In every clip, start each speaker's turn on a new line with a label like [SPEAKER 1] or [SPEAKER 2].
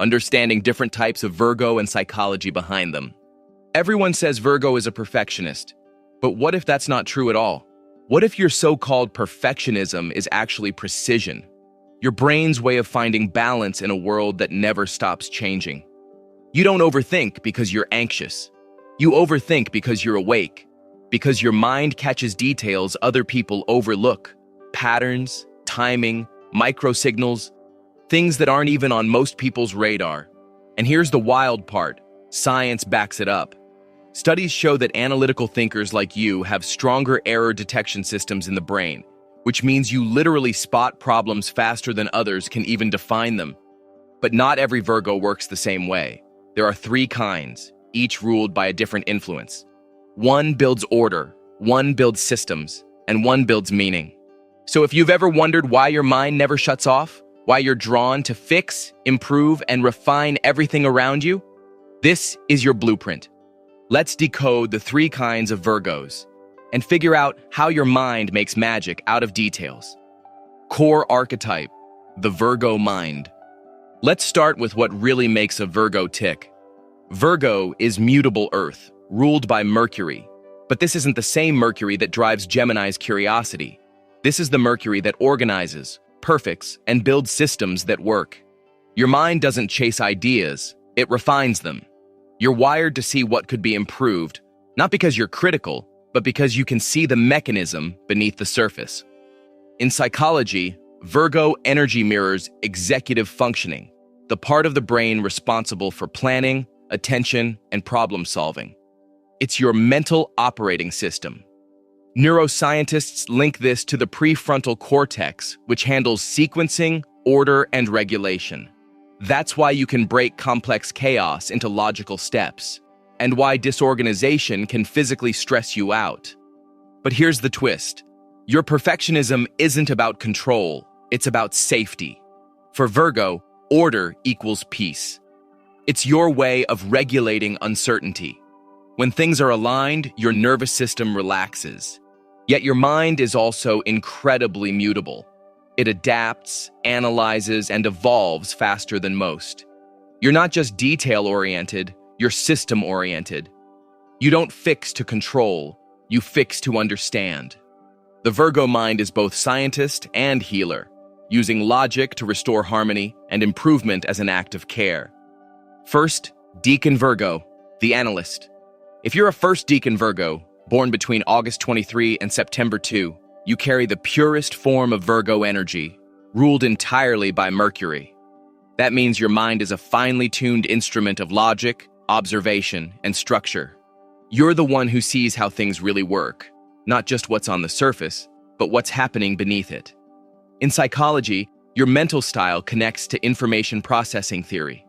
[SPEAKER 1] understanding different types of Virgo and psychology behind them. Everyone says Virgo is a perfectionist, but what if that's not true at all? What if your so-called perfectionism is actually precision? Your brain's way of finding balance in a world that never stops changing. You don't overthink because you're anxious. You overthink because you're awake, because your mind catches details other people overlook, patterns, timing, microsignals, things that aren't even on most people's radar. And here's the wild part. Science backs it up. Studies show that analytical thinkers like you have stronger error detection systems in the brain, which means you literally spot problems faster than others can even define them. But not every Virgo works the same way. There are 3 kinds, each ruled by a different influence. One builds order, one builds systems, and one builds meaning. So if you've ever wondered why your mind never shuts off, why you're drawn to fix, improve, and refine everything around you, this is your blueprint. Let's decode the 3 kinds of Virgos and figure out how your mind makes magic out of details. Core archetype, the Virgo mind. Let's start with what really makes a Virgo tick. Virgo is mutable Earth, ruled by Mercury. But this isn't the same Mercury that drives Gemini's curiosity. This is the Mercury that organizes, perfects, and builds systems that work. Your mind doesn't chase ideas, it refines them. You're wired to see what could be improved, not because you're critical, but because you can see the mechanism beneath the surface. In psychology, Virgo energy mirrors executive functioning, the part of the brain responsible for planning, attention, and problem solving. It's your mental operating system. Neuroscientists link this to the prefrontal cortex, which handles sequencing, order, and regulation. That's why you can break complex chaos into logical steps, and why disorganization can physically stress you out. But here's the twist. Your perfectionism isn't about control, it's about safety. For Virgo, order equals peace. It's your way of regulating uncertainty. When things are aligned, your nervous system relaxes. Yet your mind is also incredibly mutable. It adapts, analyzes, and evolves faster than most. You're not just detail-oriented, you're system-oriented. You don't fix to control, you fix to understand. The Virgo mind is both scientist and healer, using logic to restore harmony and improvement as an act of care. First, Decan Virgo, the Analyst. If you're a first Decan Virgo, born between August 23 and September 2, you carry the purest form of Virgo energy, ruled entirely by Mercury. That means your mind is a finely tuned instrument of logic, observation, and structure. You're the one who sees how things really work, not just what's on the surface, but what's happening beneath it. In psychology, your mental style connects to information processing theory,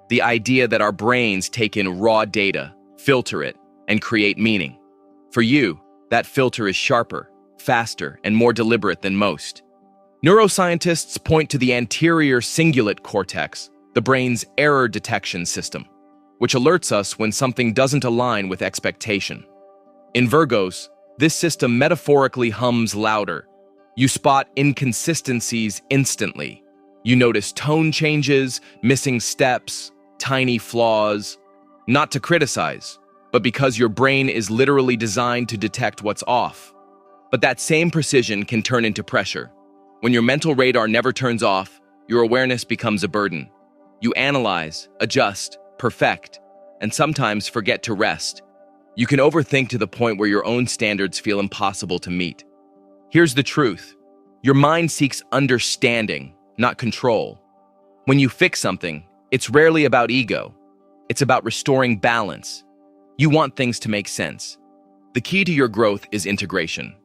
[SPEAKER 1] the idea that our brains take in raw data, filter it, and create meaning. For you, that filter is sharper, faster, and more deliberate than most. Neuroscientists point to the anterior cingulate cortex, the brain's error detection system, which alerts us when something doesn't align with expectation. In Virgos, this system metaphorically hums louder. You spot inconsistencies instantly. You notice tone changes, missing steps, tiny flaws. Not to criticize, but because your brain is literally designed to detect what's off. But that same precision can turn into pressure. When your mental radar never turns off, your awareness becomes a burden. You analyze, adjust, perfect, and sometimes forget to rest. You can overthink to the point where your own standards feel impossible to meet. Here's the truth. Your mind seeks understanding, not control. When you fix something, it's rarely about ego. It's about restoring balance. You want things to make sense. The key to your growth is integration.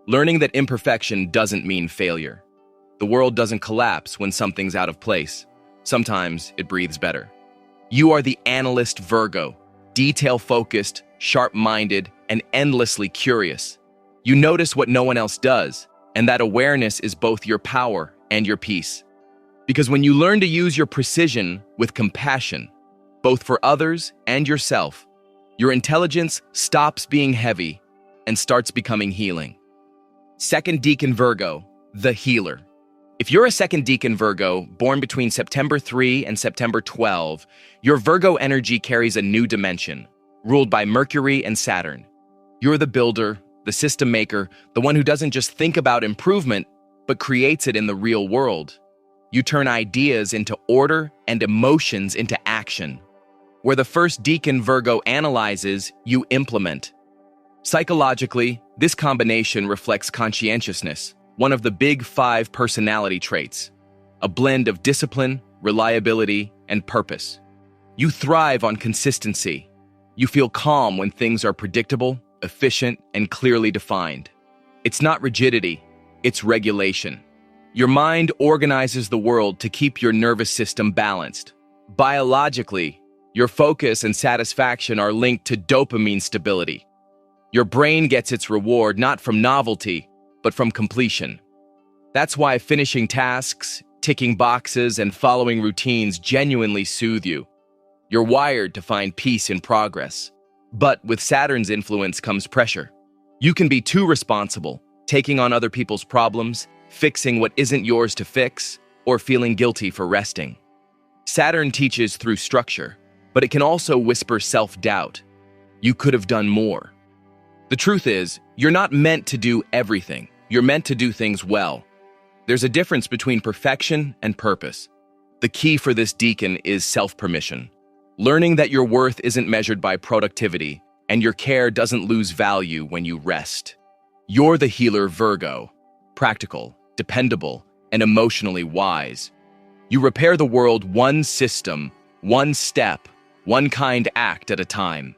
[SPEAKER 1] Learning that imperfection doesn't mean failure. The world doesn't collapse when something's out of place. Sometimes it breathes better. You are the Analyst Virgo, detail-focused, sharp-minded, and endlessly curious. You notice what no one else does, and that awareness is both your power and your peace. Because when you learn to use your precision with compassion, both for others and yourself, your intelligence stops being heavy and starts becoming healing. Second Decan Virgo, the healer. If you're a second decan Virgo, born between September 3 and September 12, your Virgo energy carries a new dimension, ruled by Mercury and Saturn. You're the builder, the system maker, the one who doesn't just think about improvement, but creates it in the real world. You turn ideas into order and emotions into action. Where the first decan Virgo analyzes, you implement. Psychologically, this combination reflects conscientiousness, one of the big 5 personality traits, a blend of discipline, reliability, and purpose. You thrive on consistency. You feel calm when things are predictable, efficient, and clearly defined. It's not rigidity, it's regulation. Your mind organizes the world to keep your nervous system balanced. Biologically, your focus and satisfaction are linked to dopamine stability. Your brain gets its reward not from novelty, but from completion. That's why finishing tasks, ticking boxes, and following routines genuinely soothe you. You're wired to find peace in progress. But with Saturn's influence comes pressure. You can be too responsible, taking on other people's problems, fixing what isn't yours to fix, or feeling guilty for resting. Saturn teaches through structure, but it can also whisper self-doubt. You could have done more. The truth is, you're not meant to do everything. You're meant to do things well. There's a difference between perfection and purpose. The key for this decan is self-permission. Learning that your worth isn't measured by productivity and your care doesn't lose value when you rest. You're the healer Virgo, practical, dependable, and emotionally wise. You repair the world one system, one step, one kind act at a time.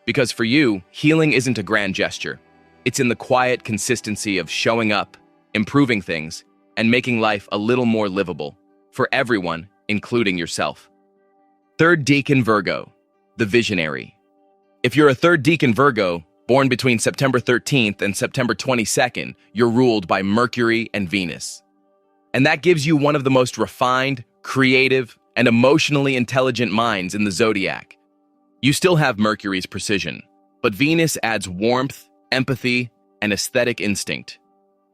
[SPEAKER 1] Because for you, healing isn't a grand gesture. It's in the quiet consistency of showing up, improving things, and making life a little more livable for everyone, including yourself. Third decan Virgo, the visionary. If you're a third decan Virgo, born between September 13th and September 22nd, you're ruled by Mercury and Venus. And that gives you one of the most refined, creative, and emotionally intelligent minds in the Zodiac. You still have Mercury's precision, but Venus adds warmth, empathy, and aesthetic instinct.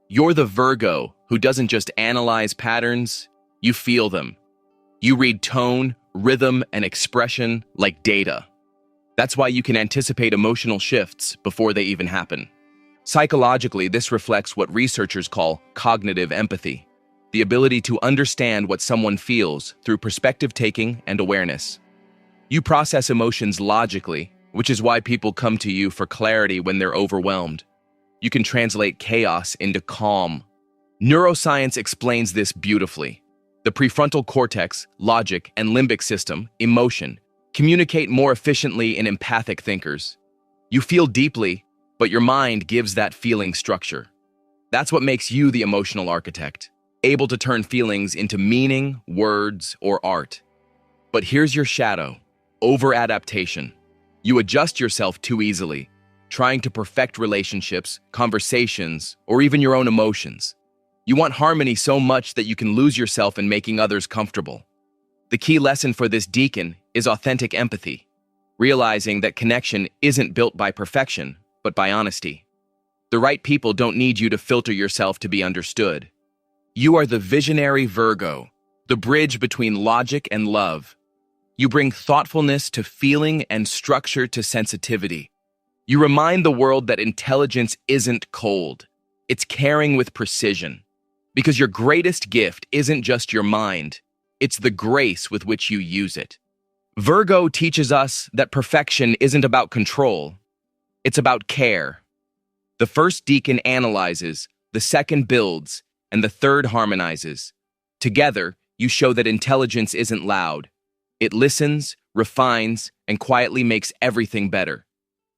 [SPEAKER 1] You're the Virgo who doesn't just analyze patterns, you feel them. You read tone, rhythm, and expression like data. That's why you can anticipate emotional shifts before they even happen. Psychologically, this reflects what researchers call cognitive empathy, the ability to understand what someone feels through perspective-taking and awareness. You process emotions logically, which is why people come to you for clarity when they're overwhelmed. You can translate chaos into calm. Neuroscience explains this beautifully. The prefrontal cortex, logic, and limbic system, emotion, communicate more efficiently in empathic thinkers. You feel deeply, but your mind gives that feeling structure. That's what makes you the emotional architect, able to turn feelings into meaning, words, or art. But here's your shadow. Over-adaptation. You adjust yourself too easily, trying to perfect relationships, conversations, or even your own emotions. You want harmony so much that you can lose yourself in making others comfortable. The key lesson for this decan is authentic empathy, realizing that connection isn't built by perfection, but by honesty. The right people don't need you to filter yourself to be understood. You are the visionary Virgo, the bridge between logic and love. You bring thoughtfulness to feeling and structure to sensitivity. You remind the world that intelligence isn't cold. It's caring with precision. Because your greatest gift isn't just your mind, it's the grace with which you use it. Virgo teaches us that perfection isn't about control. It's about care. The first decan analyzes, the second builds, and the third harmonizes. Together, you show that intelligence isn't loud. It listens, refines, and quietly makes everything better.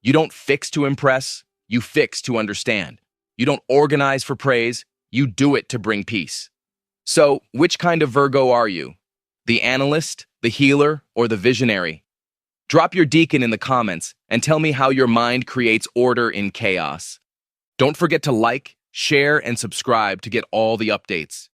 [SPEAKER 1] You don't fix to impress, you fix to understand. You don't organize for praise, you do it to bring peace. So, which kind of Virgo are you? The analyst, the healer, or the visionary? Drop your decan in the comments and tell me how your mind creates order in chaos. Don't forget to like, share, and subscribe to get all the updates.